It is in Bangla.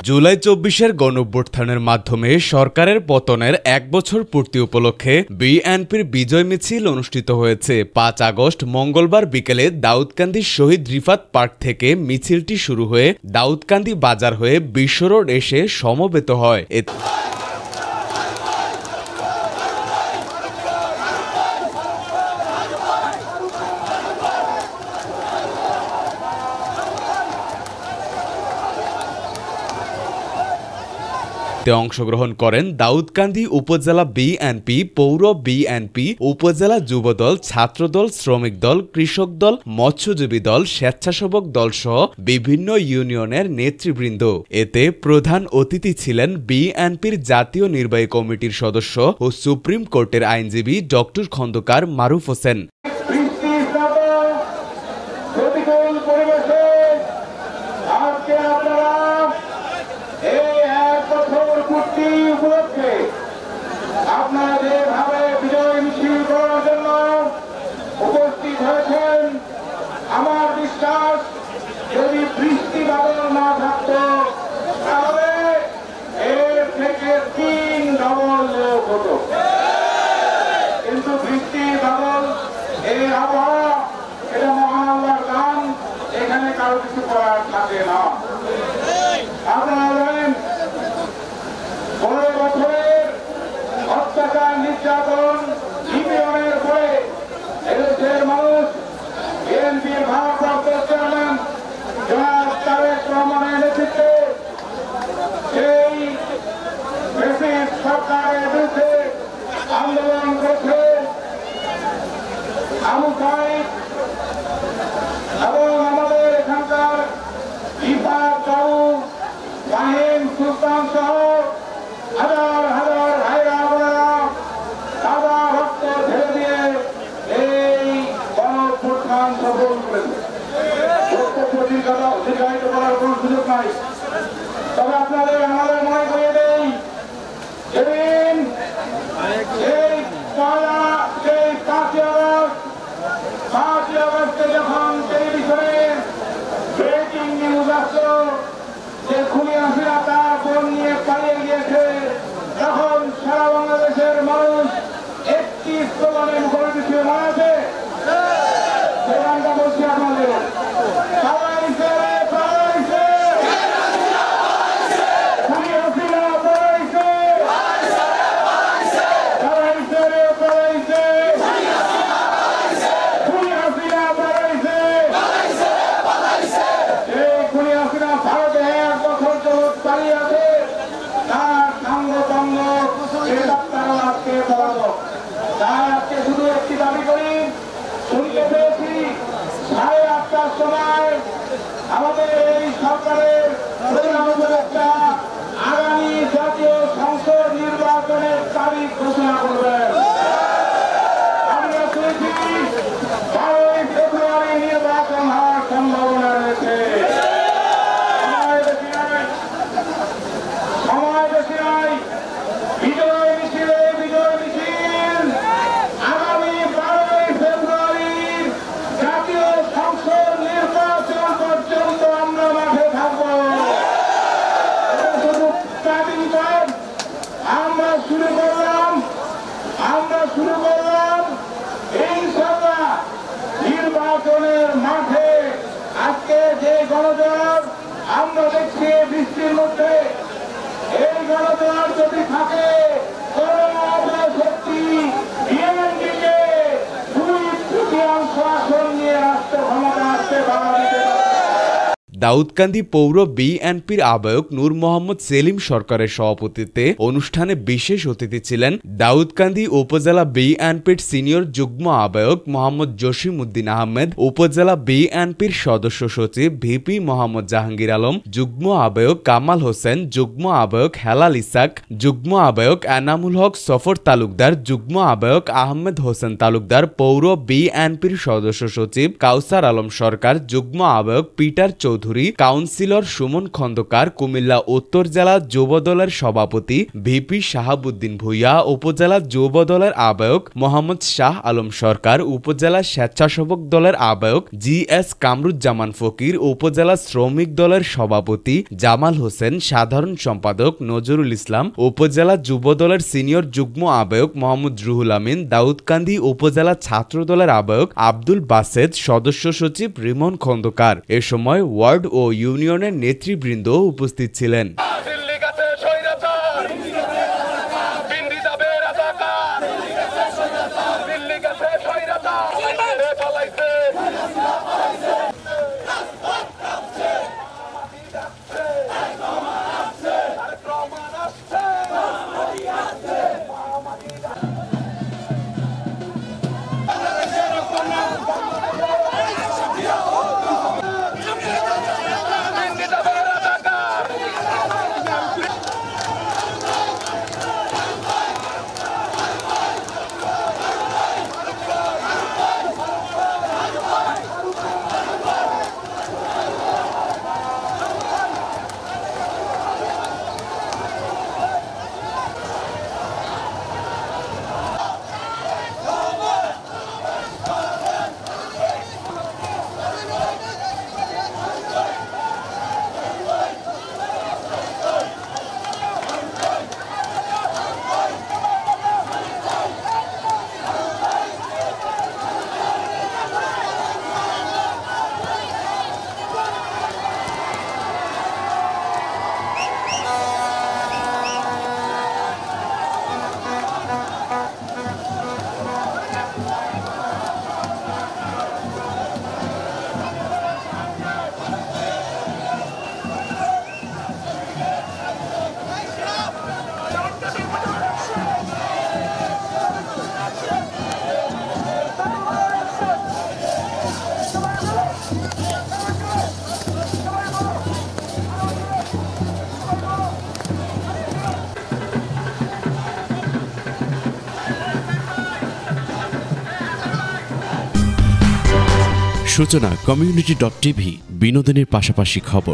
জুলাই ২৪-এর গণঅভ্যুত্থানের মাধ্যমে সরকারের পতনের ১ বছর পূর্তি উপলক্ষে বিএনপির বিজয় মিছিল অনুষ্ঠিত হয়েছে। ৫ আগস্ট মঙ্গলবার বিকেলে দাউদকান্দি শহীদ রিফাত পার্ক থেকে মিছিলটি শুরু হয়ে দাউদকান্দি বাজার হয়ে বিশ্ব রোড এসে সমবেত হয়। অংশগ্রহণ করেন দাউদকান্দি উপজেলা বিএনপি, পৌর বিএনপি, উপজেলা যুবদল, ছাত্রদল, শ্রমিক দল, কৃষক দল, মৎস্যজীবী দল, স্বেচ্ছাসেবক দল সহ বিভিন্ন ইউনিয়নের নেতৃবৃন্দ। এতে প্রধান অতিথি ছিলেন বিএনপির জাতীয় নির্বাহী কমিটির সদস্য ও সুপ্রিম কোর্টের আইনজীবী ডক্টর খন্দকার মারুফ হোসেন। আপনারা যেভাবে বিজয় মিছিল করার জন্য উপস্থিত হয়েছেন, আমার বিশ্বাস যদি বৃষ্টি বাদল না থাকত তাহলে এর থেকে ৩ ডবল লোক হতো। কিন্তু বৃষ্টি বাদল এই আবহাওয়া, এটা মহান আল্লাহর দান, এখানে কারো কিছু করার থাকে না। আপনারা জানেন ১৫ বছরের অত্যাচার, নির্যাতন, নিপীড়নের পরে এদেশের মানুষ বিএনপির ভারপ্রাপ্ত চেয়ারম্যান জনাব তারেক রহমানের নেতৃত্বে সেই ফ্যাসিস্ট সরকারের বিরুদ্ধে আন্দোলন করছে। আবু সাঈদ এবং আমাদের এখানকার ইফাত বাবু, ফাহিম সুলতান সহ হাজার হাজার ভাইরা বোনেরা সাদা রক্ত ঢেলে দিয়ে এই গণঅভ্যুত্থান সফল করেছে। দীর্ঘায়িত করার কোন সুযোগ নাই, তবে আপনাদের আমাদের মনে করিয়ে দেই, যেদিন সেই ৫ই আগস্টে যখন টেলিভিশনে ব্রেকিং নিউজ আসলো যে খুনি হাসিনা তার বোন নিয়ে পালিয়ে গিয়েছে, তখন সারা বাংলাদেশের মানুষ একটি স্লোগানে মুখরিত ছিল, মনে আছে? সেই গানটা বলছি আপনাদের, পালাইছে রে পালাইছে, খুনি হাসিনা পালাইছে, পালাইছে রে পালাইছে, খুনি হাসিনা পালাইছে। এই খুনি হাসিনা ভারতে ১ বছর যাবৎ পালিয়ে আছে, তার সাঙ্গপাঙ্গ আজকে বলাবো। তাই আজকে শুধু একটি দাবি করি, শুনতে পেয়েছি ৮:৩০টার সময় আমাদের এই সরকারের প্রধান উপদেষ্টা আগামী জাতীয় সংসদ নির্বাচনের তারিখ ঘোষণা করবেন। আমরা শুনেছি ১২ই ফেব্রুয়ারি নির্বাচন হওয়ার সম্ভাবনা রয়েছে। সময় বেশি নাই। বিজয় মিছিল আগামী ১২ই ফেব্রুয়ারি জাতীয় সংসদ নির্বাচন পর্যন্ত আমরা মাঠে থাকব। শুধু স্টার্টিং পয়েন্ট আমরা শুরু করলাম ইনশাআল্লাহ নির্বাচনের মাঠে। আজকে যে গণজোয়ার আমরা দেখছি বৃষ্টির মধ্যে, এই গণজোয়ার যদি থাকে শক্তি বিএনপিকে ২/৩ আসন নিয়ে রাষ্ট্র ক্ষমতা আসতে বাধা দিতে পারে। দাউদকান্দি পৌর বিএনপির আহ্বায়ক নূর মোহাম্মদ সেলিম সরকারের সভাপতিত্বে অনুষ্ঠানে বিশেষ অতিথি ছিলেন দাউদকান্দি উপজেলা বিএনপির সিনিয়র যুগ্ম আহ্বায়ক মোহাম্মদ জসিম উদ্দিন আহমেদ, উপজেলা বিএনপির সদস্য সচিব ভিপি মোহাম্মদ জাহাঙ্গীর আলম, যুগ্ম আহ্বায়ক কামাল হোসেন, যুগ্ম আহ্বায়ক হেলাল ইসাক, যুগ্ম আহ্বায়ক এনামুল হক সফর তালুকদার, যুগ্ম আহ্বায়ক আহমেদ হোসেন তালুকদার, পৌর বিএনপির সদস্য সচিব কাউসার আলম সরকার, যুগ্ম আহ্বায়ক পিটার চৌধুরী, কাউন্সিলর সুমন খন্দকার, কুমিল্লা উত্তর জেলা যুবদলের সভাপতি ভিপি শাহাবুদ্দিন ভূঁইয়া, উপজেলা যুবদলের আহ্বায়ক মোহাম্মদ শাহ আলম সরকার, উপজেলা স্বেচ্ছাসেবক দলের আহ্বায়ক জিএস কামরুজ্জামান ফকির, উপজেলা শ্রমিক দলের সভাপতি জামাল হোসেন, সাধারণ সম্পাদক নজরুল ইসলাম, উপজেলা যুবদলের সিনিয়র যুগ্ম আহ্বায়ক মোহাম্মদ রুহুল আমিন, দাউদকান্দি উপজেলা ছাত্র দলের আহ্বায়ক আব্দুল বাসেদ, সদস্য সচিব রিমন খন্দকার। এ সময় ওয়ার্ড ও ইউনিয়নের নেতৃবৃন্দ উপস্থিত ছিলেন। সূচনা community.tv বিনোদনের পাশাপাশি খবর।